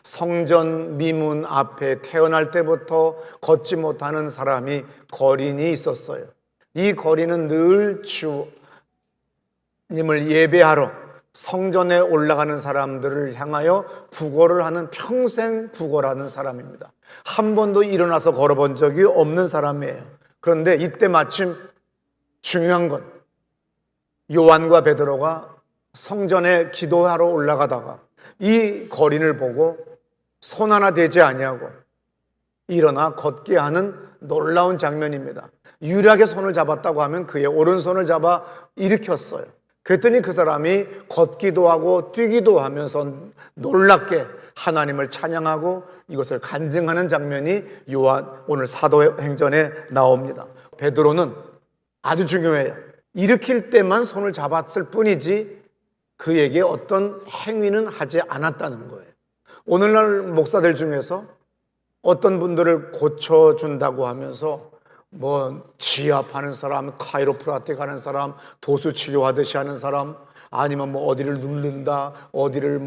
성전 미문 앞에 태어날 때부터 걷지 못하는 사람이 거린이 있었어요. 이 거린은 늘 주님을 예배하러 성전에 올라가는 사람들을 향하여 구걸을 하는, 평생 구걸하는 사람입니다. 한 번도 일어나서 걸어본 적이 없는 사람이에요. 그런데 이때 마침 중요한 건, 요한과 베드로가 성전에 기도하러 올라가다가 이 거린을 보고 손 하나 대지 아니하고 일어나 걷게 하는 놀라운 장면입니다. 유일하게 손을 잡았다고 하면 그의 오른손을 잡아 일으켰어요. 그랬더니 그 사람이 걷기도 하고 뛰기도 하면서 놀랍게 하나님을 찬양하고 이것을 간증하는 장면이 오늘 사도행전에 나옵니다. 베드로는 아주 중요해요. 일으킬 때만 손을 잡았을 뿐이지 그에게 어떤 행위는 하지 않았다는 거예요. 오늘날 목사들 중에서 어떤 분들을 고쳐준다고 하면서 지압하는 사람, 카이로프라틱 하는 사람, 도수 치료하듯이 하는 사람, 아니면 어디를 누른다, 어디를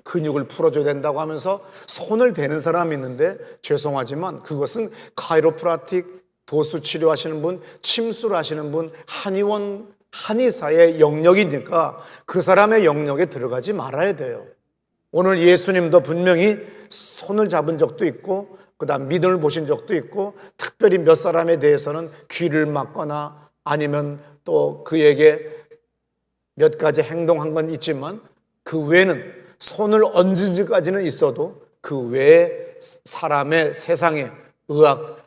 근육을 풀어줘야 된다고 하면서 손을 대는 사람이 있는데, 죄송하지만 그것은 카이로프라틱, 도수 치료하시는 분, 침술 하시는 분, 한의원, 한의사의 영역이니까 그 사람의 영역에 들어가지 말아야 돼요. 오늘 예수님도 분명히 손을 잡은 적도 있고, 그 다음 믿음을 보신 적도 있고, 특별히 몇 사람에 대해서는 귀를 막거나 아니면 또 그에게 몇 가지 행동한 건 있지만, 그 외에는 손을 얹은 지까지는 있어도 그 외에 사람의 세상에 의학,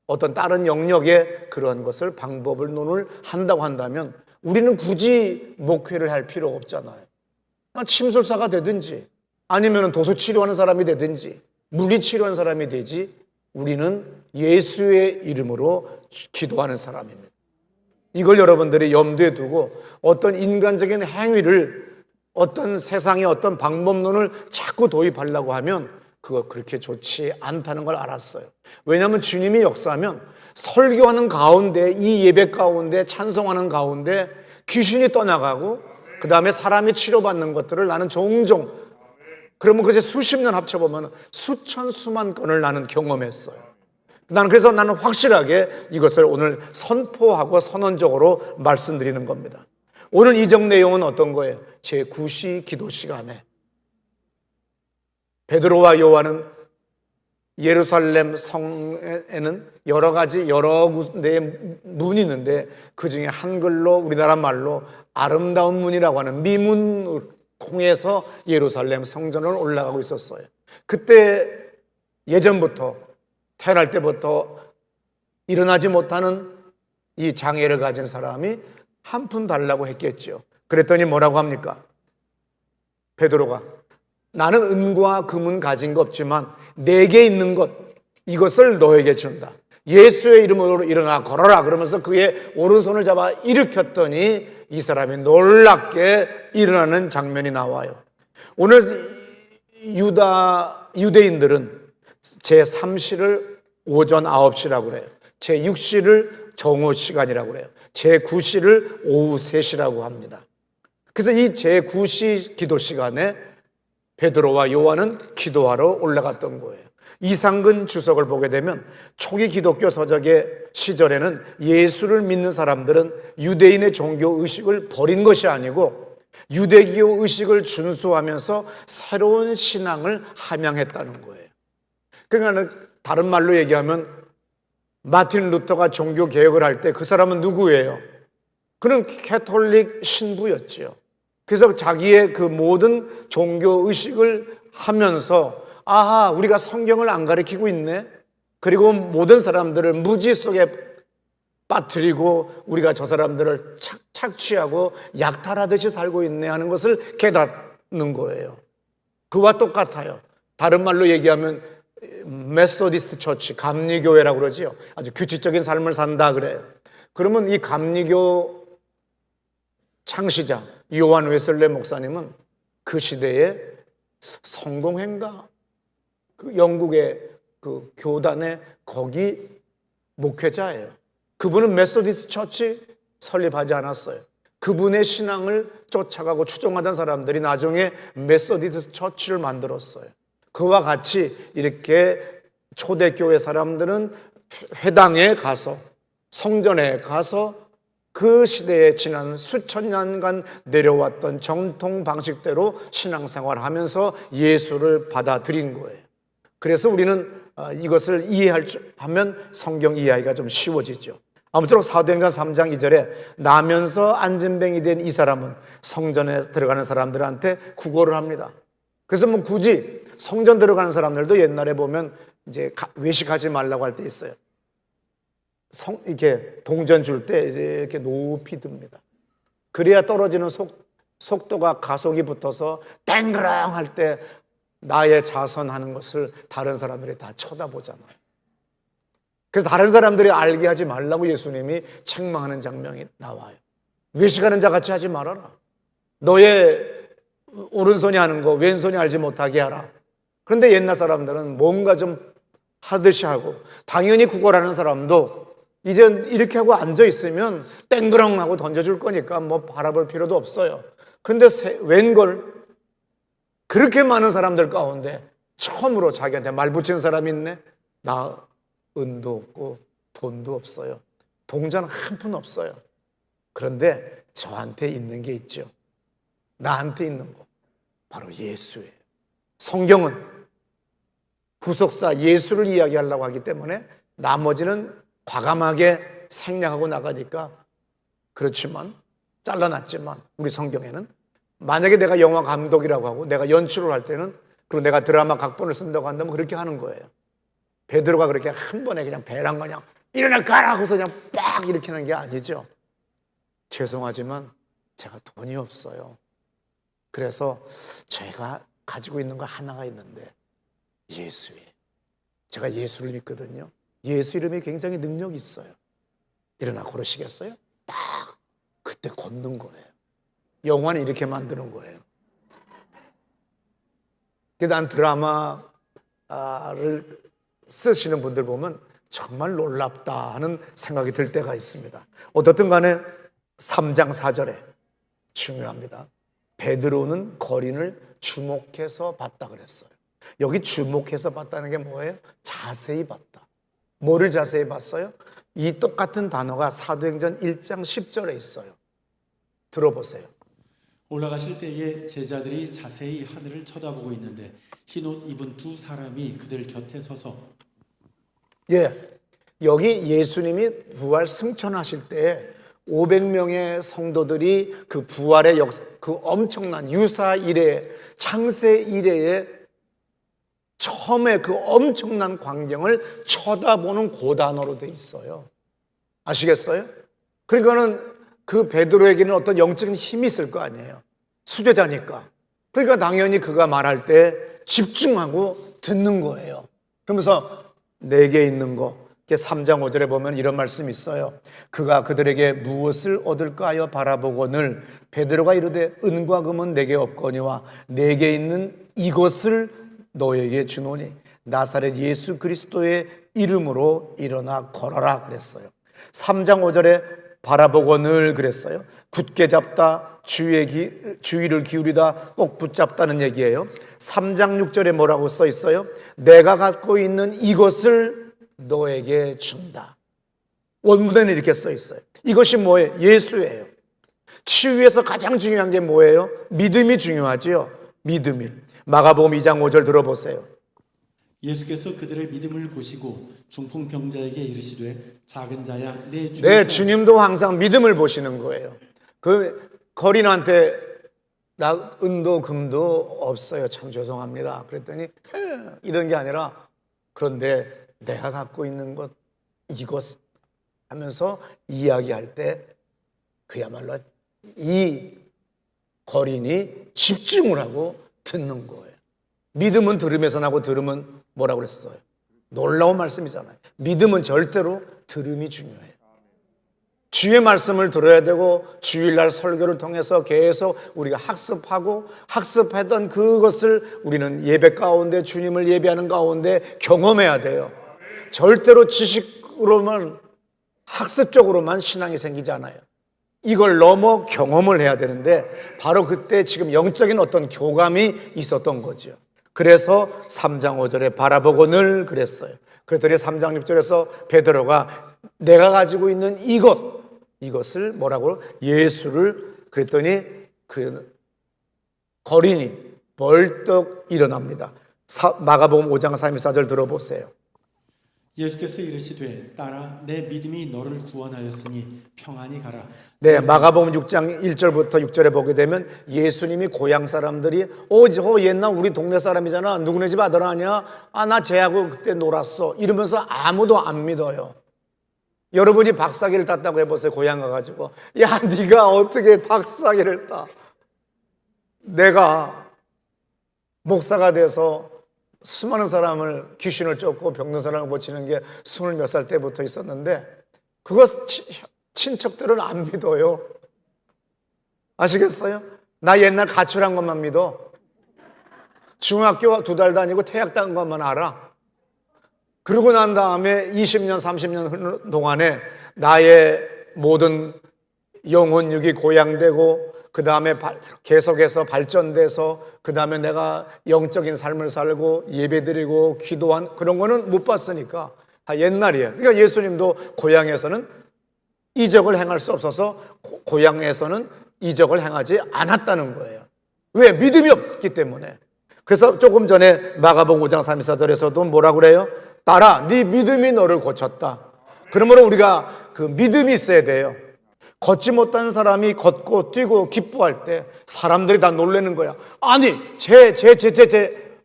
어떤 다른 영역에 그런 것을 방법을 논을 한다고 한다면 우리는 굳이 목회를 할 필요가 없잖아요. 침술사가 되든지 아니면 도수 치료하는 사람이 되든지 물리치료하는 사람이 되지, 우리는 예수의 이름으로 기도하는 사람입니다. 이걸 여러분들이 염두에 두고 어떤 인간적인 행위를, 어떤 세상의 어떤 방법론을 자꾸 도입하려고 하면 그거 그렇게 좋지 않다는 걸 알았어요. 왜냐하면 주님이 역사하면 설교하는 가운데, 이 예배 가운데, 찬송하는 가운데 귀신이 떠나가고 그 다음에 사람이 치료받는 것들을 나는 종종, 그러면 그제 수십 년 합쳐보면 수천 수만 건을 나는 경험했어요. 그래서 나는 확실하게 이것을 오늘 선포하고 선언적으로 말씀드리는 겁니다. 오늘 이적 내용은 어떤 거예요? 제9시 기도 시간에 베드로와 요한은 예루살렘 성에는 여러 군데의 문이 있는데 그 중에 한글로, 우리나라 말로 아름다운 문이라고 하는 미문을 통해서 예루살렘 성전을 올라가고 있었어요. 그때 예전부터, 태어날 때부터 일어나지 못하는 이 장애를 가진 사람이 한 푼 달라고 했겠죠. 그랬더니 뭐라고 합니까? 베드로가, 나는 은과 금은 가진 거 없지만 내게 있는 것, 이것을 너에게 준다. 예수의 이름으로 일어나 걸어라. 그러면서 그의 오른손을 잡아 일으켰더니 이 사람이 놀랍게 일어나는 장면이 나와요. 오늘 유대인들은 제3시를 오전 9시라고 그래요. 제6시를 정오 시간이라고 그래요. 제9시를 오후 3시라고 합니다. 그래서 이 제9시 기도 시간에 베드로와 요한은 기도하러 올라갔던 거예요. 이상근 주석을 보게 되면 초기 기독교 서적의 시절에는 예수를 믿는 사람들은 유대인의 종교 의식을 버린 것이 아니고 유대교 의식을 준수하면서 새로운 신앙을 함양했다는 거예요. 그러니까 다른 말로 얘기하면 마틴 루터가 종교 개혁을 할 때 그 사람은 누구예요? 그는 캐톨릭 신부였지요. 그래서 자기의 그 모든 종교 의식을 하면서, 아하, 우리가 성경을 안 가르치고 있네. 그리고 모든 사람들을 무지 속에 빠뜨리고 우리가 저 사람들을 착취하고 약탈하듯이 살고 있네 하는 것을 깨닫는 거예요. 그와 똑같아요. 다른 말로 얘기하면 메소디스트 처치, 감리교회라고 그러지요. 아주 규칙적인 삶을 산다 그래요. 그러면 이 감리교 창시자 요한 웨슬레 목사님은 그 시대에 성공회인가, 그 영국의 그 교단의 거기 목회자예요. 그분은 메소디스트 처치 설립하지 않았어요. 그분의 신앙을 쫓아가고 추종하던 사람들이 나중에 메소디스트 처치를 만들었어요. 그와 같이 이렇게 초대교회 사람들은 회당에 가서, 성전에 가서 그 시대에 지난 수천 년간 내려왔던 정통 방식대로 신앙생활을 하면서 예수를 받아들인 거예요. 그래서 우리는 이것을 이해하면 성경 이해하기가 좀 쉬워지죠. 아무쪼록 사도행전 3장 2절에 나면서 안진뱅이 된 이 사람은 성전에 들어가는 사람들한테 구걸을 합니다. 그래서 뭐 굳이 성전 들어가는 사람들도 옛날에 보면 이제 외식하지 말라고 할 때 있어요. 이렇게 동전 줄 때 이렇게 높이 듭니다. 그래야 떨어지는 속도가 가속이 붙어서 땡그랑 할 때 나의 자선하는 것을 다른 사람들이 다 쳐다보잖아요. 그래서 다른 사람들이 알게 하지 말라고 예수님이 책망하는 장면이 나와요. 외식하는 자 같이 하지 말아라. 너의 오른손이 하는 거 왼손이 알지 못하게 하라. 그런데 옛날 사람들은 뭔가 좀 하듯이 하고, 당연히 구걸하는 사람도 이제 이렇게 하고 앉아 있으면 땡그렁 하고 던져줄 거니까 뭐 바라볼 필요도 없어요. 근데 웬걸 그렇게 많은 사람들 가운데 처음으로 자기한테 말 붙이는 사람이 있네. 나 은도 없고 돈도 없어요. 동전 한 푼 없어요. 그런데 저한테 있는 게 있죠. 나한테 있는 거 바로 예수예요. 성경은 구속사 예수를 이야기하려고 하기 때문에 나머지는 과감하게 생략하고 나가니까, 그렇지만 잘라놨지만 우리 성경에는 만약에 내가 영화 감독이라고 하고 내가 연출을 할 때는, 그리고 내가 드라마 각본을 쓴다고 한다면 그렇게 하는 거예요. 베드로가 그렇게 한 번에 그냥 배랑 그냥 일어나 가라 하고서 그냥 빡 이렇게 하는 게 아니죠. 죄송하지만 제가 돈이 없어요. 그래서 제가 가지고 있는 거 하나가 있는데 예수예요. 제가 예수를 믿거든요. 예수 이름에 굉장히 능력이 있어요. 일어나 걸으시겠어요? 딱 그때 걷는 거예요. 영화는 이렇게 만드는 거예요. 난 드라마를 쓰시는 분들 보면 정말 놀랍다 하는 생각이 들 때가 있습니다. 어떻든 간에 3장 4절에 중요합니다. 베드로는 거린을 주목해서 봤다 그랬어요. 여기 주목해서 봤다는 게 뭐예요? 자세히 봤다. 뭐를 자세히 봤어요? 이 똑같은 단어가 사도행전 1장 10절에 있어요. 들어보세요. 올라가실 때에 제자들이 자세히 하늘을 쳐다보고 있는데 흰옷 입은 두 사람이 그들 곁에 서서, 여기 예수님이 부활 승천하실 때 500명의 성도들이 그 부활의 역사, 그 엄청난 유사 이래, 창세 이래에 처음에 그 엄청난 광경을 쳐다보는 고단어로 돼 있어요. 아시겠어요? 그러니까는 그 베드로에게는 어떤 영적인 힘이 있을 거 아니에요. 수제자니까. 그러니까 당연히 그가 말할 때 집중하고 듣는 거예요. 그러면서 내게 있는 거, 3장 5절에 보면 이런 말씀이 있어요. 그가 그들에게 무엇을 얻을까 하여 바라보거늘 베드로가 이르되 은과 금은 내게 없거니와 내게 있는 이것을 너에게 주노니 나사렛 예수 그리스도의 이름으로 일어나 걸어라 그랬어요. 3장 5절에 바라보거늘 그랬어요. 굳게 잡다, 주의를 기울이다, 꼭 붙잡다는 얘기예요. 3장 6절에 뭐라고 써 있어요? 내가 갖고 있는 이것을 너에게 준다. 원문에는 이렇게 써 있어요. 이것이 뭐예요? 예수예요. 치유에서 가장 중요한 게 뭐예요? 믿음이 중요하지요. 믿음이. 마가복음 2장 5절 들어보세요. 예수께서 그들의 믿음을 보시고 중풍병자에게 이르시되 작은 자야 네, 주님도 항상 믿음을 보시는 거예요. 그 거린한테 나 은도 금도 없어요. 참 죄송합니다. 그랬더니 이런 게 아니라, 그런데 내가 갖고 있는 것 이것 하면서 이야기할 때 그야말로 이 거린이 집중을 하고 듣는 거예요. 믿음은 들음에서 나고 들음은 뭐라고 그랬어요? 놀라운 말씀이잖아요. 믿음은 절대로 들음이 중요해요. 주의 말씀을 들어야 되고 주일날 설교를 통해서 계속 우리가 학습하고 학습했던 그것을 우리는 예배 가운데 주님을 예배하는 가운데 경험해야 돼요. 절대로 지식으로만 학습적으로만 신앙이 생기지 않아요. 이걸 넘어 경험을 해야 되는데 바로 그때 지금 영적인 어떤 교감이 있었던 거죠. 그래서 3장 5절에 바라보고 늘 그랬어요. 그랬더니 3장 6절에서 베드로가 내가 가지고 있는 이것을 뭐라고 예수를 그랬더니 그 거린이 벌떡 일어납니다. 마가복음 5장 34절 들어보세요. 예수께서 이르시되 딸아 내 믿음이 너를 구원하였으니 평안히 가라. 네, 마가복음 6장 1절부터 6절에 보게 되면 예수님이 고향 사람들이 저 옛날 우리 동네 사람이잖아. 누구네 집 아들 아니야? 나 쟤하고 그때 놀았어. 이러면서 아무도 안 믿어요. 여러분이 박사기를 땄다고 해보세요. 고향 가가지고 야 네가 어떻게 박사기를 따? 내가 목사가 돼서 수많은 사람을 귀신을 쫓고 병든 사람을 고치는 게 20몇 살 때부터 있었는데 그거 친척들은 안 믿어요. 아시겠어요? 나 옛날 가출한 것만 믿어. 중학교 2달 다니고 퇴학 딴 것만 알아. 그러고 난 다음에 20년 30년 동안에 나의 모든 영혼육이 고양되고 그 다음에 계속해서 발전돼서 그 다음에 내가 영적인 삶을 살고 예배드리고 기도한 그런 거는 못 봤으니까 다 옛날이에요. 그러니까 예수님도 고향에서는 이적을 행할 수 없어서 고향에서는 이적을 행하지 않았다는 거예요. 왜? 믿음이 없기 때문에. 그래서 조금 전에 마가복음 5장 34절에서도 뭐라고 그래요? 딸아 네 믿음이 너를 고쳤다. 그러므로 우리가 그 믿음이 있어야 돼요. 걷지 못한 사람이 걷고 뛰고 기뻐할 때 사람들이 다 놀라는 거야. 아니 쟤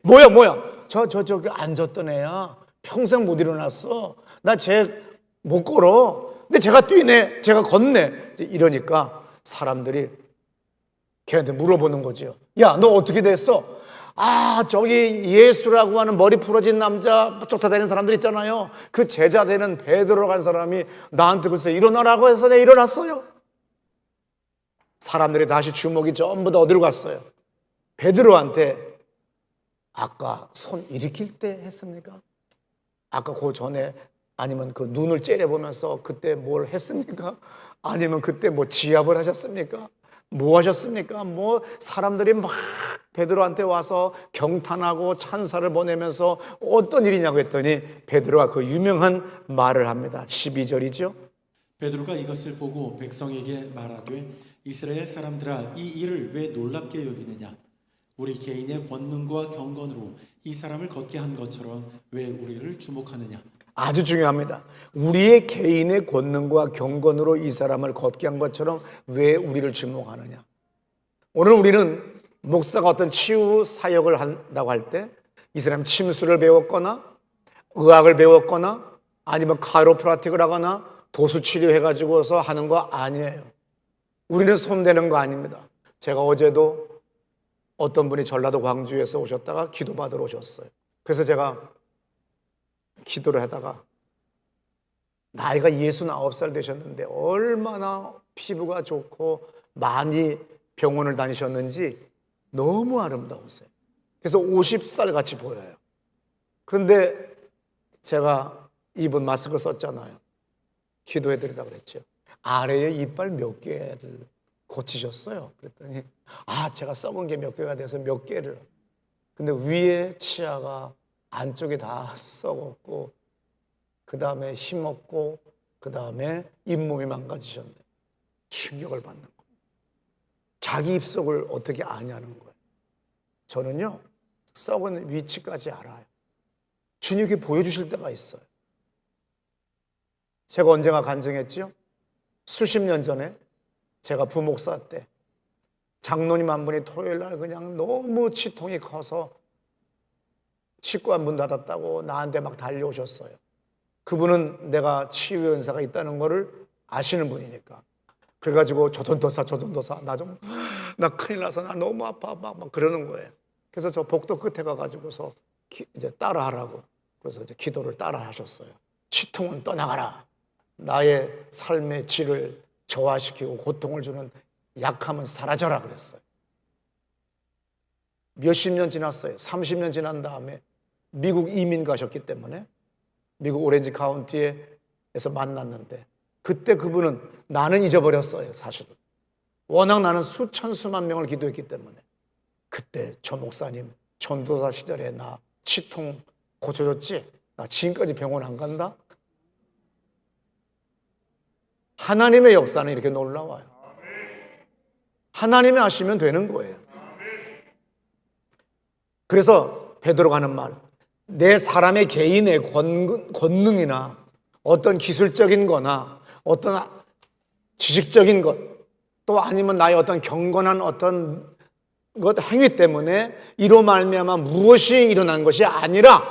뭐야 저기 앉았던 애야. 평생 못 일어났어. 나 쟤 못 걸어. 근데 제가 뛰네, 제가 걷네. 이러니까 사람들이 걔한테 물어보는 거죠. 야, 너 어떻게 됐어? 저기 예수라고 하는 머리 부러진 남자 쫓아다니는 사람들 있잖아요. 그 제자 되는 베드로 간 사람이 나한테 글쎄 일어나라고 해서 내가 일어났어요. 사람들이 다시 주목이 전부 다 어디로 갔어요? 베드로한테 아까 손 일으킬 때 했습니까? 아까 그 전에 아니면 그 눈을 째려보면서 그때 뭘 했습니까? 아니면 그때 뭐 지압을 하셨습니까? 뭐 하셨습니까? 뭐 사람들이 막 베드로한테 와서 경탄하고 찬사를 보내면서 어떤 일이냐고 했더니 베드로가 그 유명한 말을 합니다. 12절이죠. 베드로가 이것을 보고 백성에게 말하되 이스라엘 사람들아 이 일을 왜 놀랍게 여기느냐? 우리 개인의 권능과 경건으로 이 사람을 걷게 한 것처럼 왜 우리를 주목하느냐? 아주 중요합니다. 우리의 개인의 권능과 경건으로 이 사람을 걷게 한 것처럼 왜 우리를 주목하느냐? 오늘 우리는 목사가 어떤 치유 사역을 한다고 할 때 이 사람 침수를 배웠거나 의학을 배웠거나 아니면 카이로프라틱을 하거나 도수 치료해가지고서 하는 거 아니에요. 우리는 손대는 거 아닙니다. 제가 어제도 어떤 분이 전라도 광주에서 오셨다가 기도받으러 오셨어요. 그래서 제가 기도를 하다가 나이가 69살 되셨는데 얼마나 피부가 좋고 많이 병원을 다니셨는지 너무 아름다우세요. 그래서 50살 같이 보여요. 그런데 제가 이분 마스크 썼잖아요. 기도해드리라고 그랬죠. 아래에 이빨 몇 개를 고치셨어요. 그랬더니 제가 썩은 게 몇 개가 돼서 몇 개를. 근데 위에 치아가 안쪽에 다 썩었고 그 다음에 힘없고 그 다음에 잇몸이 망가지셨네. 충격을 받는 거예요. 자기 입속을 어떻게 아냐는 거예요. 저는요 썩은 위치까지 알아요. 주님이 보여주실 때가 있어요. 제가 언젠가 간증했지요. 수십 년 전에 제가 부목사 때 장로님 한 분이 토요일 날 그냥 너무 치통이 커서 치과 문 닫았다고 나한테 막 달려오셨어요. 그분은 내가 치유 은사가 있다는 거를 아시는 분이니까. 그래가지고 조전도사 나 큰일 나서 나 너무 아파 막 그러는 거예요. 그래서 저 복도 끝에 가가지고서 이제 따라하라고 그래서 이제 기도를 따라 하셨어요. 치통은 떠나가라. 나의 삶의 질을 저하시키고 고통을 주는 약함은 사라져라 그랬어요. 몇십 년 지났어요. 30년 지난 다음에 미국 이민 가셨기 때문에 미국 오렌지 카운티에서 만났는데 그때 그분은 나는 잊어버렸어요, 사실은. 워낙 나는 수천 수만 명을 기도했기 때문에. 그때 저 목사님 전도사 시절에 나 치통 고쳐줬지? 나 지금까지 병원 안 간다? 하나님의 역사는 이렇게 놀라워요. 하나님이 하시면 되는 거예요. 그래서 베드로가 하는 말, 내 사람의 개인의 권능이나 어떤 기술적인 거나 어떤 지식적인 것, 또 아니면 나의 어떤 경건한 어떤 것 행위 때문에 이로 말미암아 무엇이 일어난 것이 아니라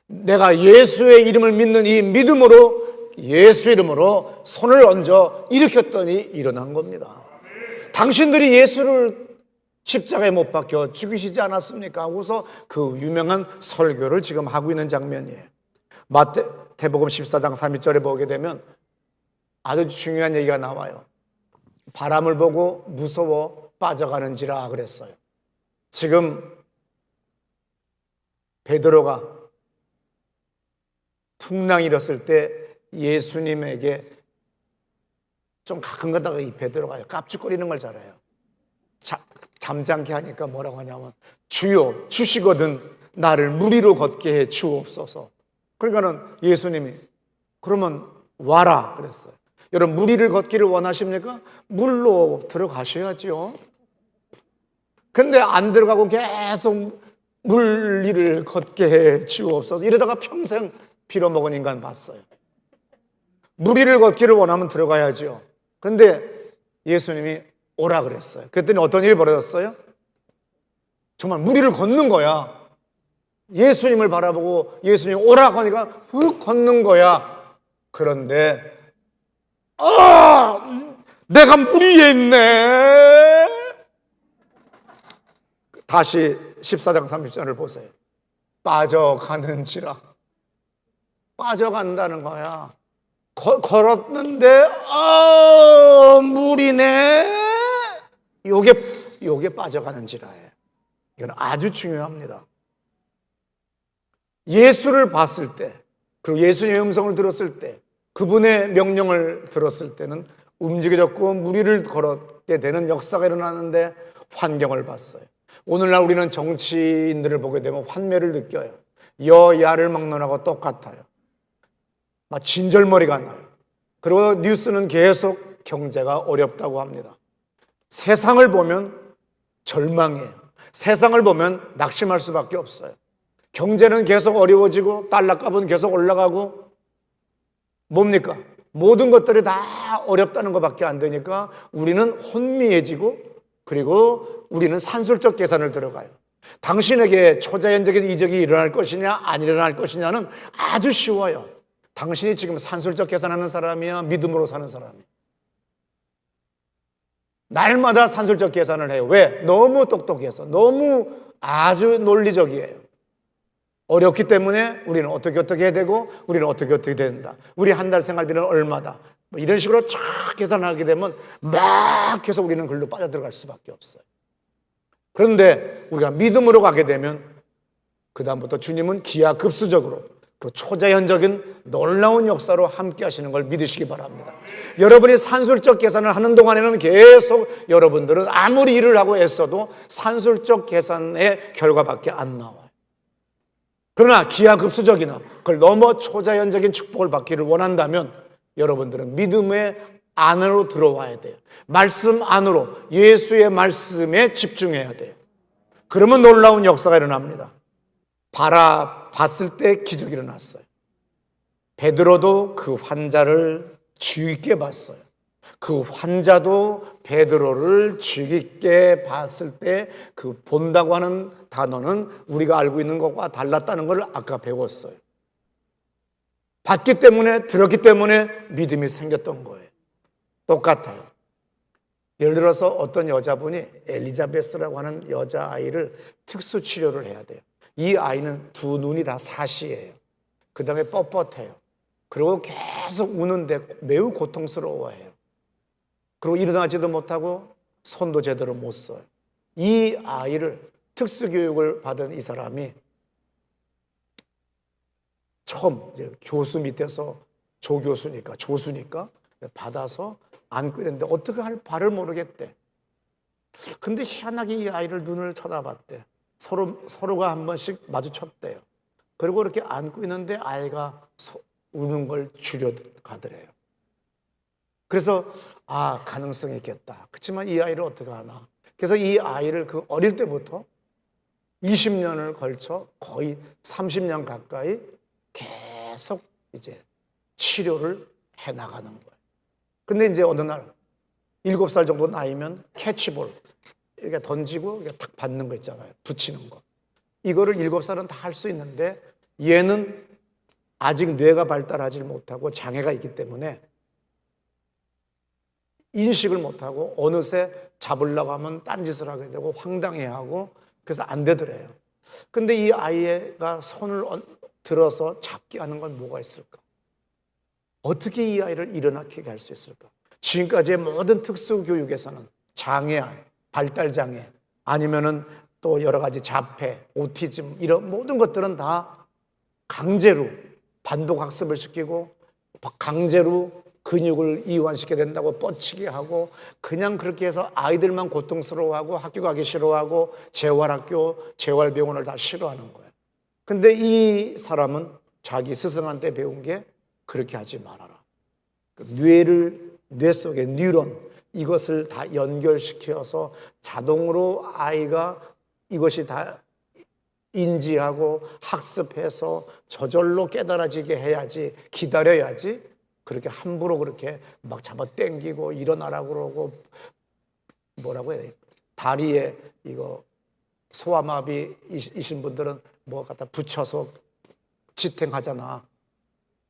내가 예수의 이름을 믿는 이 믿음으로, 예수 이름으로 손을 얹어 일으켰더니 일어난 겁니다. 당신들이 예수를 십자가에 못 박혀 죽이시지 않았습니까? 하고서 그 유명한 설교를 지금 하고 있는 장면이에요. 마태복음 14장 32절에 보게 되면 아주 중요한 얘기가 나와요. 바람을 보고 무서워 빠져가는지라 그랬어요. 지금 베드로가 풍랑이 일었을 때 예수님에게 좀 가끔 가다가 이 베드로가 깝죽거리는 걸 잘해요. 잠잠케 하니까 뭐라고 하냐면 주여 주시거든 나를 물 위로 걷게 해 주옵소서. 그러니까는 예수님이 그러면 와라 그랬어요. 여러분 물 위를 걷기를 원하십니까? 물로 들어가셔야죠. 근데 안 들어가고 계속 물 위를 걷게 해 주옵소서. 이러다가 평생 빌어먹은 인간 봤어요. 물 위를 걷기를 원하면 들어가야죠. 그런데 예수님이 오라 그랬어요. 그랬더니 어떤 일이 벌어졌어요? 정말 물 위를 걷는 거야. 예수님을 바라보고 예수님이 오라 하니까 훅 걷는 거야. 그런데 내가 물 위에 있네. 다시 14장 30절을 보세요. 빠져가는지라. 빠져간다는 거야. 걸었는데 물이네. 요게 빠져가는지라예요. 이건 아주 중요합니다. 예수를 봤을 때, 그리고 예수님의 음성을 들었을 때, 그분의 명령을 들었을 때는 움직여졌고 물 위를 걸었게 되는 역사가 일어나는데 환경을 봤어요. 오늘날 우리는 정치인들을 보게 되면 환멸을 느껴요. 여야를 막론하고 똑같아요. 막 진절머리가 나요. 그리고 뉴스는 계속 경제가 어렵다고 합니다. 세상을 보면 절망해요. 세상을 보면 낙심할 수밖에 없어요. 경제는 계속 어려워지고 달러값은 계속 올라가고 뭡니까? 모든 것들이 다 어렵다는 것밖에 안 되니까 우리는 혼미해지고 그리고 우리는 산술적 계산을 들어가요. 당신에게 초자연적인 이적이 일어날 것이냐 안 일어날 것이냐는 아주 쉬워요. 당신이 지금 산술적 계산하는 사람이야 믿음으로 사는 사람이야. 날마다 산술적 계산을 해요. 왜? 너무 똑똑해서 너무 아주 논리적이에요. 어렵기 때문에 우리는 어떻게 해야 되고 우리는 어떻게 된다. 우리 한 달 생활비는 얼마다. 뭐 이런 식으로 쫙 계산하게 되면 막 계속 우리는 글로 빠져들어갈 수밖에 없어요. 그런데 우리가 믿음으로 가게 되면 그 다음부터 주님은 기하급수적으로 그 초자연적인 놀라운 역사로 함께 하시는 걸 믿으시기 바랍니다. 여러분이 산술적 계산을 하는 동안에는 계속 여러분들은 아무리 일을 하고 애써도 산술적 계산의 결과밖에 안 나와요. 그러나 기하급수적이나 그걸 넘어 초자연적인 축복을 받기를 원한다면 여러분들은 믿음의 안으로 들어와야 돼요. 말씀 안으로 예수의 말씀에 집중해야 돼요. 그러면 놀라운 역사가 일어납니다. 봤을 때 기적이 일어났어요. 베드로도 그 환자를 주의 깊게 봤어요. 그 환자도 베드로를 주의 깊게 봤을 때 그 본다고 하는 단어는 우리가 알고 있는 것과 달랐다는 걸 아까 배웠어요. 봤기 때문에 들었기 때문에 믿음이 생겼던 거예요. 똑같아요. 예를 들어서 어떤 여자분이 엘리자베스라고 하는 여자아이를 특수 치료를 해야 돼요. 이 아이는 두 눈이 다 사시예요. 그 다음에 뻣뻣해요. 그리고 계속 우는데 매우 고통스러워해요. 그리고 일어나지도 못하고 손도 제대로 못 써요. 이 아이를 특수교육을 받은 이 사람이 처음 이제 교수 밑에서 조교수니까 조수니까 받아서 안고 있는데 어떻게 할 바를 모르겠대. 근데 희한하게 이 아이를 눈을 쳐다봤대. 서로가 한 번씩 마주쳤대요. 그리고 이렇게 안고 있는데 아이가 우는 걸 줄여가더래요. 그래서 가능성이 있겠다. 그렇지만 이 아이를 어떻게 하나. 그래서 이 아이를 그 어릴 때부터 20년을 걸쳐 거의 30년 가까이 계속 이제 치료를 해 나가는 거예요. 근데 이제 어느 날 7살 정도 나이면 캐치볼 이렇게 던지고 이렇게 탁 받는 거 있잖아요. 붙이는 거. 이거를 7살은 다 할 수 있는데 얘는 아직 뇌가 발달하지 못하고 장애가 있기 때문에 인식을 못하고 어느새 잡으려고 하면 딴짓을 하게 되고 황당해하고 그래서 안 되더래요. 근데 이 아이가 손을 들어서 잡게 하는 건 뭐가 있을까? 어떻게 이 아이를 일어나게 할 수 있을까? 지금까지의 모든 특수교육에서는 장애, 발달장애 아니면은 또 여러 가지 자폐, 오티즘 이런 모든 것들은 다 강제로 반복학습을 시키고 강제로 근육을 이완시켜야 된다고 뻗치게 하고 그냥 그렇게 해서 아이들만 고통스러워하고 학교 가기 싫어하고 재활학교, 재활병원을 다 싫어하는 거예요. 근데 이 사람은 자기 스승한테 배운 게 그렇게 하지 말아라. 뇌 속의 뉴런 이것을 다 연결시켜서 자동으로 아이가 이것이 다 인지하고 학습해서 저절로 깨달아지게 해야지 기다려야지 그렇게 함부로 그렇게 막 잡아 당기고 일어나라고 그러고 뭐라고 해야 돼? 다리에 이거 소아마비이신 분들은 뭐 갖다 붙여서 지탱하잖아.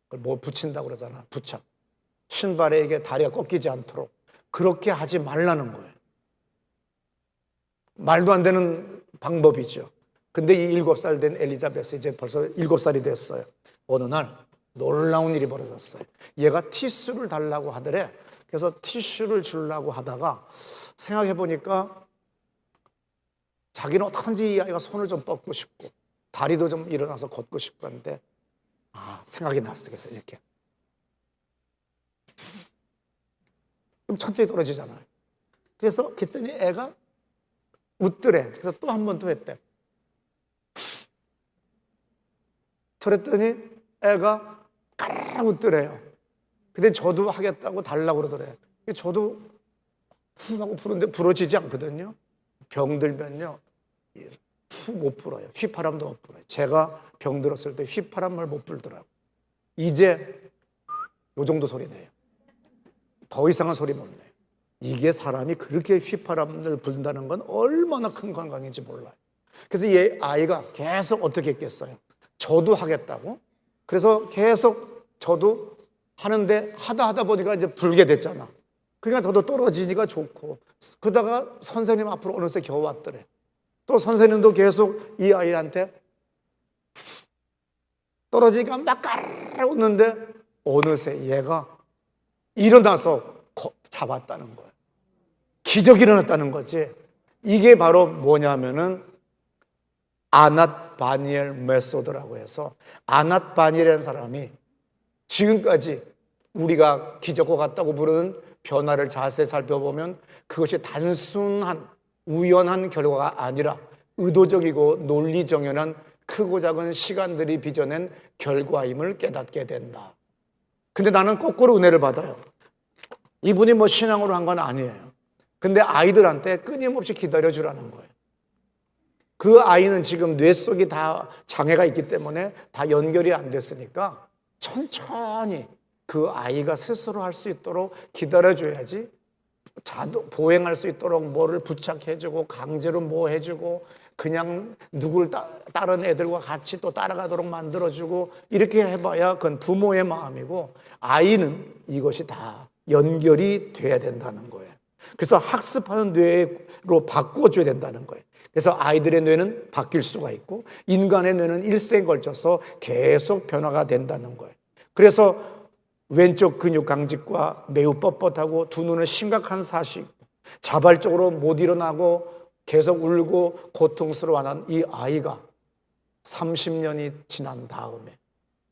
그걸 뭐 붙인다고 그러잖아. 부착. 신발에 이게 다리가 꺾이지 않도록 그렇게 하지 말라는 거예요. 말도 안 되는 방법이죠. 근데 이 7살 된 엘리자베스 이제 벌써 7살이 됐어요. 어느 날 놀라운 일이 벌어졌어요. 얘가 티슈를 달라고 하더래. 그래서 티슈를 주려고 하다가 생각해 보니까 자기는 어떡한지 이 아이가 손을 좀 뻗고 싶고 다리도 좀 일어나서 걷고 싶고 하는데 생각이 났어. 그래서 이렇게 좀 천천히 떨어지잖아요. 그래서 그랬더니 애가 웃더래. 그래서 또 한 번 더 했대. 그랬더니 애가 까르르 웃더래요. 근데 저도 하겠다고 달라고 그러더래. 저도 후 하고 부르는데 부러지지 않거든요. 병들면요 후 못 불어요. 휘파람도 못 불어요. 제가 병들었을 때 휘파람을 못 불더라고요. 이제 요 정도 소리 내요. 더 이상한 소리 못 내요. 이게 사람이 그렇게 휘파람을 불다는 건 얼마나 큰 건강인지 몰라요. 그래서 이 아이가 계속 어떻게 했겠어요? 저도 하겠다고. 그래서 계속 저도 하는데 하다 보니까 이제 불게 됐잖아. 그러니까 저도 떨어지니까 좋고 그러다가 선생님 앞으로 어느새 겨우 왔더래. 또 선생님도 계속 이 아이한테 떨어지니까 막 까르르 웃는데 어느새 얘가 일어나서 잡았다는 거예요. 기적이 일어났다는 거지. 이게 바로 뭐냐면은 아낫 바니엘 메소드라고 해서 아낫 바니엘이라는 사람이 지금까지 우리가 기적과 같다고 부르는 변화를 자세히 살펴보면 그것이 단순한 우연한 결과가 아니라 의도적이고 논리정연한 크고 작은 시간들이 빚어낸 결과임을 깨닫게 된다. 근데 나는 거꾸로 은혜를 받아요. 이분이 뭐 신앙으로 한 건 아니에요. 근데 아이들한테 끊임없이 기다려주라는 거예요. 그 아이는 지금 뇌 속이 다 장애가 있기 때문에 다 연결이 안 됐으니까 천천히 그 아이가 스스로 할 수 있도록 기다려줘야지 보행할 수 있도록 뭐를 부착해주고 강제로 뭐 해주고 그냥 누굴 다른 애들과 같이 또 따라가도록 만들어주고 이렇게 해봐야 그건 부모의 마음이고 아이는 이것이 다 연결이 돼야 된다는 거예요. 그래서 학습하는 뇌로 바꿔줘야 된다는 거예요. 그래서 아이들의 뇌는 바뀔 수가 있고 인간의 뇌는 일생에 걸쳐서 계속 변화가 된다는 거예요. 그래서 왼쪽 근육 강직과 매우 뻣뻣하고 두 눈은 심각한 사식, 자발적으로 못 일어나고 계속 울고 고통스러워하는 이 아이가 30년이 지난 다음에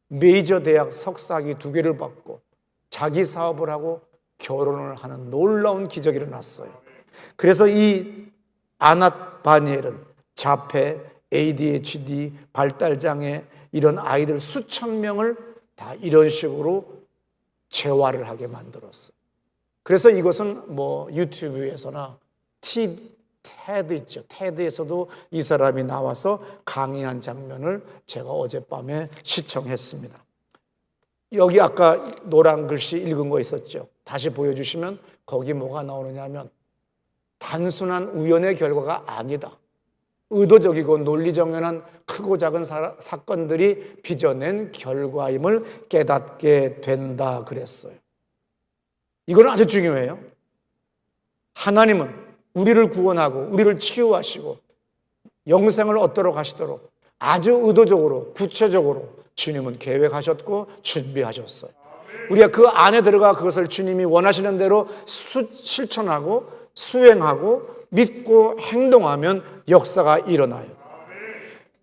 메이저 대학 석사학위 2개를 받고 자기 사업을 하고 결혼을 하는 놀라운 기적이 일어났어요. 그래서 이 아낫 바니엘은 자폐, ADHD, 발달장애 이런 아이들 수천 명을 다 이런 식으로 재활을 하게 만들었어요. 그래서 이것은 뭐 유튜브에서나 테드 있죠. 테드에서도 이 사람이 나와서 강의한 장면을 제가 어젯밤에 시청했습니다. 여기 아까 노란 글씨 읽은 거 있었죠. 다시 보여주시면 거기 뭐가 나오느냐 하면 단순한 우연의 결과가 아니다. 의도적이고 논리정연한 크고 작은 사건들이 빚어낸 결과임을 깨닫게 된다 그랬어요. 이건 아주 중요해요. 하나님은 우리를 구원하고 우리를 치유하시고 영생을 얻도록 하시도록 아주 의도적으로 구체적으로 주님은 계획하셨고 준비하셨어요. 우리가 그 안에 들어가 그것을 주님이 원하시는 대로 실천하고 수행하고 믿고 행동하면 역사가 일어나요.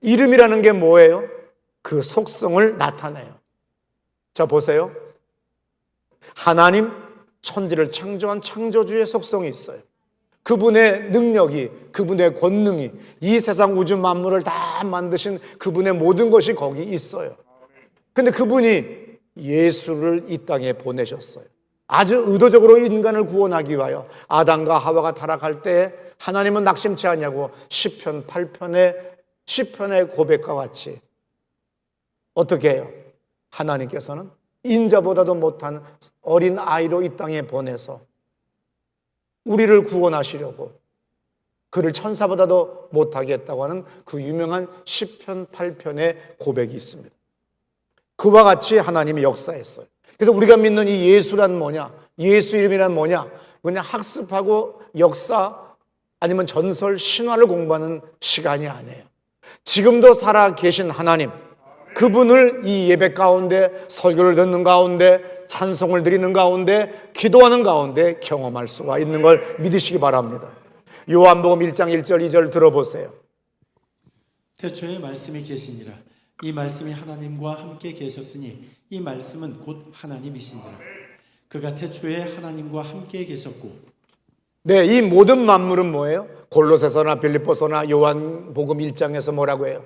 이름이라는 게 뭐예요? 그 속성을 나타내요. 자, 보세요. 하나님 천지를 창조한 창조주의 속성이 있어요. 그분의 능력이, 그분의 권능이 이 세상 우주 만물을 다 만드신 그분의 모든 것이 거기 있어요. 근데 그분이 예수를 이 땅에 보내셨어요. 아주 의도적으로 인간을 구원하기 위하여 아담과 하와가 타락할 때 하나님은 낙심치 않냐고 시편 8편의 고백과 같이 어떻게 해요? 하나님께서는 인자보다도 못한 어린 아이로 이 땅에 보내서 우리를 구원하시려고 그를 천사보다도 못하게 했다고 하는 그 유명한 시편 8편의 고백이 있습니다. 그와 같이 하나님이 역사했어요. 그래서 우리가 믿는 이 예수란 뭐냐? 예수 이름이란 뭐냐? 그냥 학습하고 역사 아니면 전설, 신화를 공부하는 시간이 아니에요. 지금도 살아 계신 하나님, 그분을 이 예배 가운데, 설교를 듣는 가운데, 찬송을 드리는 가운데, 기도하는 가운데 경험할 수가 있는 걸 믿으시기 바랍니다. 요한복음 1장 1절 2절 들어보세요. 태초에 말씀이 계시니라. 이 말씀이 하나님과 함께 계셨으니 이 말씀은 곧 하나님이시니라. 그가 태초에 하나님과 함께 계셨고. 네, 이 모든 만물은 뭐예요? 골로새서나 빌립보서나 요한복음 1장에서 뭐라고 해요?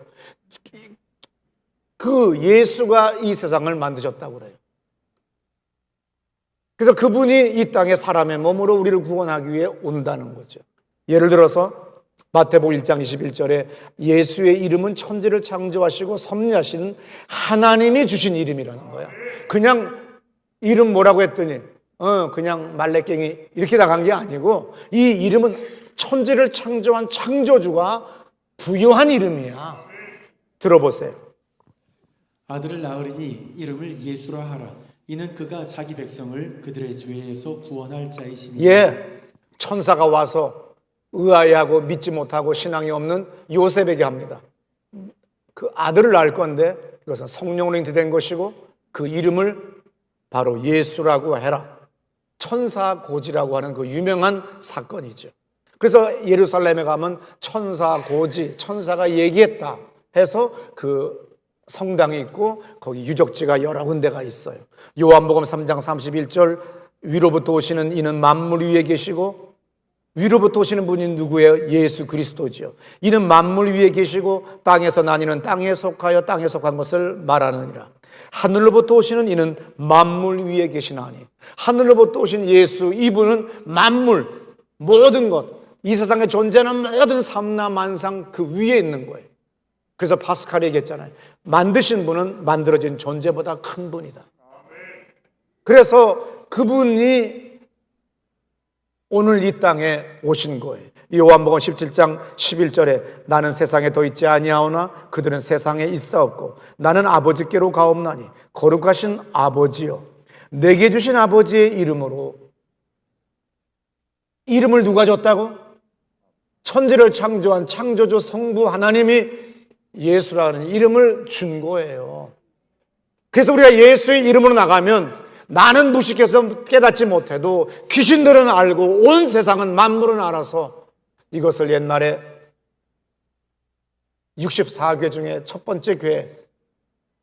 그 예수가 이 세상을 만드셨다고 그래요. 그래서 그분이 이 땅에 사람의 몸으로 우리를 구원하기 위해 온다는 거죠. 예를 들어서 마태복음 1장 21절에 예수의 이름은 천지를 창조하시고 섭리하시는 하나님이 주신 이름이라는 거야. 그냥 이름 뭐라고 했더니 그냥 말레깽이 이렇게 나간 게 아니고 이 이름은 천지를 창조한 창조주가 부여한 이름이야. 들어보세요. 아들을 낳으리니 이름을 예수라 하라. 이는 그가 자기 백성을 그들의 죄에서 구원할 자이시니. 예, 천사가 와서 의아해하고 믿지 못하고 신앙이 없는 요셉에게 합니다. 그 아들을 낳을 건데 이것은 성령으로 잉태된 것이고 그 이름을 바로 예수라고 해라. 천사 고지라고 하는 그 유명한 사건이죠. 그래서 예루살렘에 가면 천사 고지, 천사가 얘기했다 해서 그 성당이 있고 거기 유적지가 여러 군데가 있어요. 요한복음 3장 31절 위로부터 오시는 이는 만물 위에 계시고, 위로부터 오시는 분이 누구예요? 예수 그리스도지요. 이는 만물 위에 계시고 땅에서 나니는 땅에 속하여 땅에 속한 것을 말하느니라. 하늘로부터 오시는 이는 만물 위에 계시나니. 하늘로부터 오신 예수, 이분은 만물, 모든 것, 이 세상에 존재하는 모든 삼라만상 그 위에 있는 거예요. 그래서 파스칼이 얘기했잖아요. 만드신 분은 만들어진 존재보다 큰 분이다. 그래서 그분이 오늘 이 땅에 오신 거예요. 요한복음 17장 11절에 나는 세상에 더 있지 아니하오나 그들은 세상에 있사옵고 나는 아버지께로 가옵나니 거룩하신 아버지요 내게 주신 아버지의 이름으로. 이름을 누가 줬다고? 천지를 창조한 창조주 성부 하나님이 예수라는 이름을 준 거예요. 그래서 우리가 예수의 이름으로 나가면 나는 무식해서 깨닫지 못해도 귀신들은 알고 온 세상은 만물은 알아서 이것을 옛날에 64교 중에 첫 번째 교회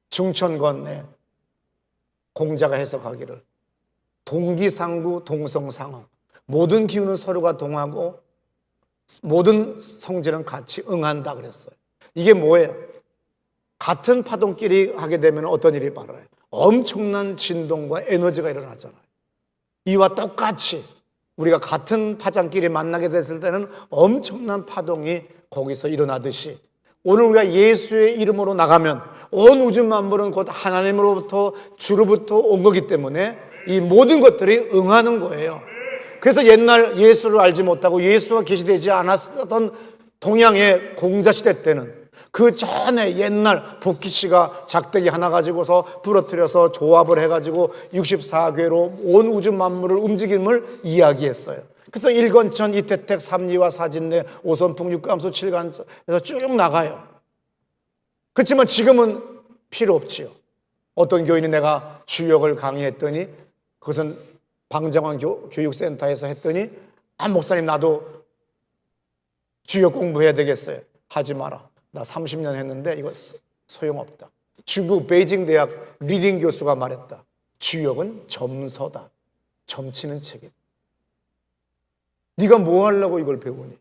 중천 건네 공자가 해석하기를 동기상구 동성상응, 모든 기운은 서로가 동하고 모든 성질은 같이 응한다 그랬어요. 이게 뭐예요? 같은 파동끼리 하게 되면 어떤 일이 벌어요? 엄청난 진동과 에너지가 일어나잖아요. 이와 똑같이 우리가 같은 파장끼리 만나게 됐을 때는 엄청난 파동이 거기서 일어나듯이 오늘 우리가 예수의 이름으로 나가면 온 우주 만물은 곧 하나님으로부터 주로부터 온 거기 때문에 이 모든 것들이 응하는 거예요. 그래서 옛날 예수를 알지 못하고 예수가 계시되지 않았던 동양의 공자시대 때는 그 전에 옛날 복희씨가 작대기 하나 가지고서 부러뜨려서 조합을 해가지고 64궤로 온 우주 만물을 움직임을 이야기했어요. 그래서 일건천, 이태택, 삼리와 사진내, 오선풍, 육감수, 칠간에서 쭉 나가요. 그렇지만 지금은 필요 없지요. 어떤 교인이 내가 주역을 강의했더니 그것은 방정환 교육센터에서 했더니 목사님 나도 주역 공부해야 되겠어요. 하지 마라. 나 30년 했는데 이거 소용없다. 중국 베이징 대학 리딩 교수가 말했다. 주역은 점서다. 점치는 책이다. 네가 뭐 하려고 이걸 배우니?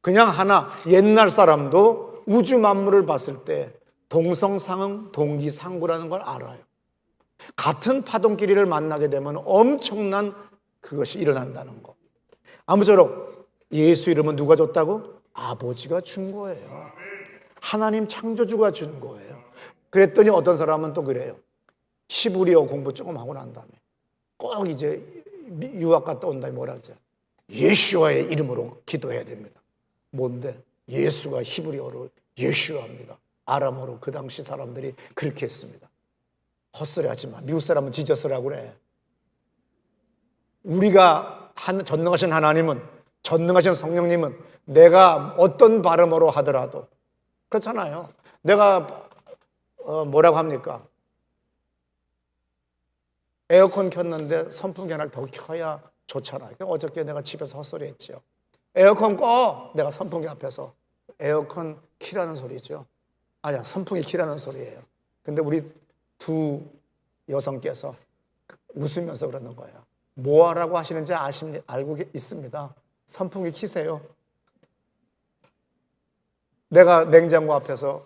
그냥 하나, 옛날 사람도 우주 만물을 봤을 때 동성상응, 동기상구라는 걸 알아요. 같은 파동끼리를 만나게 되면 엄청난 그것이 일어난다는 거. 아무쪼록 예수 이름은 누가 줬다고? 아버지가 준 거예요. 하나님 창조주가 준 거예요. 그랬더니 어떤 사람은 또 그래요. 히브리어 공부 조금 하고 난 다음에 꼭 이제 유학 갔다 온 다음에 뭐라 하죠? 예수와의 이름으로 기도해야 됩니다. 뭔데? 예수가 히브리어로 예수와입니다. 아람어로 그 당시 사람들이 그렇게 했습니다. 헛소리 하지 마. 미국 사람은 지저스라고 그래. 우리가 전능하신 하나님은, 전능하신 성령님은 내가 어떤 발음으로 하더라도 그렇잖아요. 내가 뭐라고 합니까? 에어컨 켰는데 선풍기 하나를 더 켜야 좋잖아요. 어저께 내가 집에서 헛소리 했죠. 에어컨 꺼! 내가 선풍기 앞에서 에어컨 키라는 소리죠. 아니야, 선풍기 키라는 소리예요. 근데 우리 두 여성께서 웃으면서 그러는 거예요. 뭐 하라고 하시는지 알고 있습니다. 선풍기 키세요. 내가 냉장고 앞에서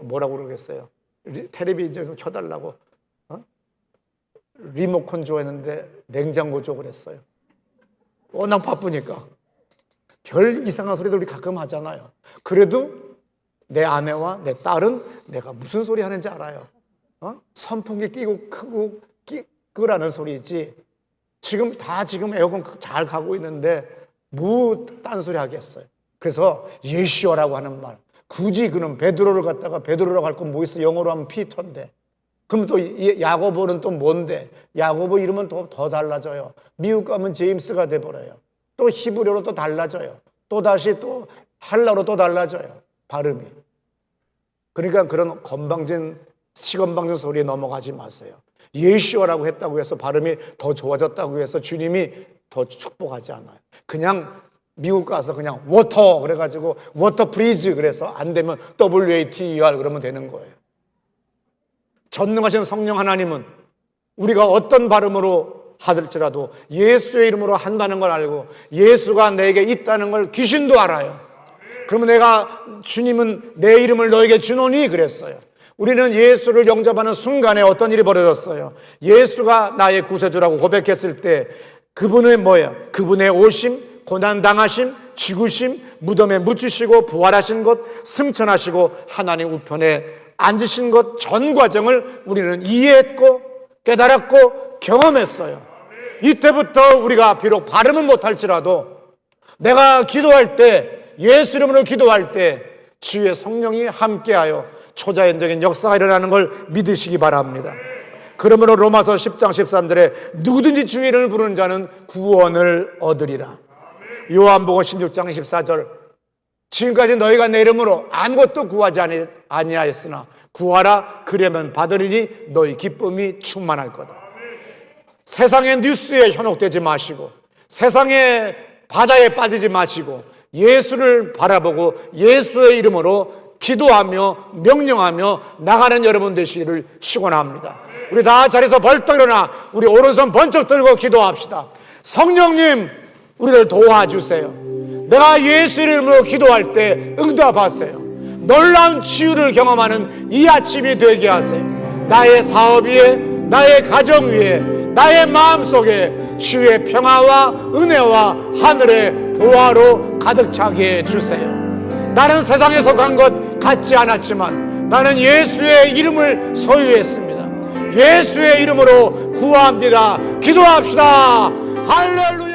뭐라고 그러겠어요? 텔레비전 켜달라고 리모컨 줘 했는데 냉장고 줘 그랬어요. 워낙 바쁘니까. 별 이상한 소리들 우리 가끔 하잖아요. 그래도 내 아내와 내 딸은 내가 무슨 소리 하는지 알아요. 선풍기 끼고 크고 끄라는 소리지. 지금 에어컨 잘 가고 있는데 뭐 딴소리 하겠어요. 그래서 예시오라고 하는 말, 굳이 그는 베드로를 갖다가 베드로라고 할 건 뭐 있어? 영어로 하면 피터인데. 그럼 또 야고보는 또 뭔데? 야고보 이름은 더 달라져요. 미국 가면 제임스가 돼버려요. 또 히브리어로 또 달라져요. 또 다시 또 헬라로 또 달라져요. 발음이. 그러니까 그런 시건방진 소리에 넘어가지 마세요. 예시오라고 했다고 해서 발음이 더 좋아졌다고 해서 주님이 더 축복하지 않아요. 그냥 미국 가서 그냥 워터 그래가지고 워터 프리즈 그래서 안 되면 WATER 그러면 되는 거예요. 전능하신 성령 하나님은 우리가 어떤 발음으로 하들지라도 예수의 이름으로 한다는 걸 알고 예수가 내게 있다는 걸 귀신도 알아요. 그러면 주님은 내 이름을 너에게 주노니 그랬어요. 우리는 예수를 영접하는 순간에 어떤 일이 벌어졌어요? 예수가 나의 구세주라고 고백했을 때 그분의 뭐예요? 그분의 오심, 고난당하심, 죽으심, 무덤에 묻히시고 부활하신 것, 승천하시고 하나님 우편에 앉으신 것 전 과정을 우리는 이해했고 깨달았고 경험했어요. 이때부터 우리가 비록 발음은 못할지라도 내가 기도할 때 예수 이름으로 기도할 때 주의 성령이 함께하여 초자연적인 역사가 일어나는 걸 믿으시기 바랍니다. 그러므로 로마서 10장 13절에 누구든지 주의 이름을 부르는 자는 구원을 얻으리라. 요한복음 16장 14절 지금까지 너희가 내 이름으로 아무것도 구하지 아니하였으나 구하라 그러면 받으리니 너희 기쁨이 충만할 거다. 세상의 뉴스에 현혹되지 마시고 세상의 바다에 빠지지 마시고 예수를 바라보고 예수의 이름으로 기도하며 명령하며 나가는 여러분 되시기를 축원합니다. 우리 다 자리에서 벌떡 일어나 우리 오른손 번쩍 들고 기도합시다. 성령님, 우리를 도와주세요. 내가 예수 이름으로 기도할 때 응답하세요. 놀라운 치유를 경험하는 이 아침이 되게 하세요. 나의 사업 위에, 나의 가정 위에, 나의 마음속에 주의 평화와 은혜와 하늘의 보화로 가득 차게 해주세요. 나는 세상에 속한 것 같지 않았지만 나는 예수의 이름을 소유했습니다. 예수의 이름으로 구합니다. 기도합시다. 할렐루야.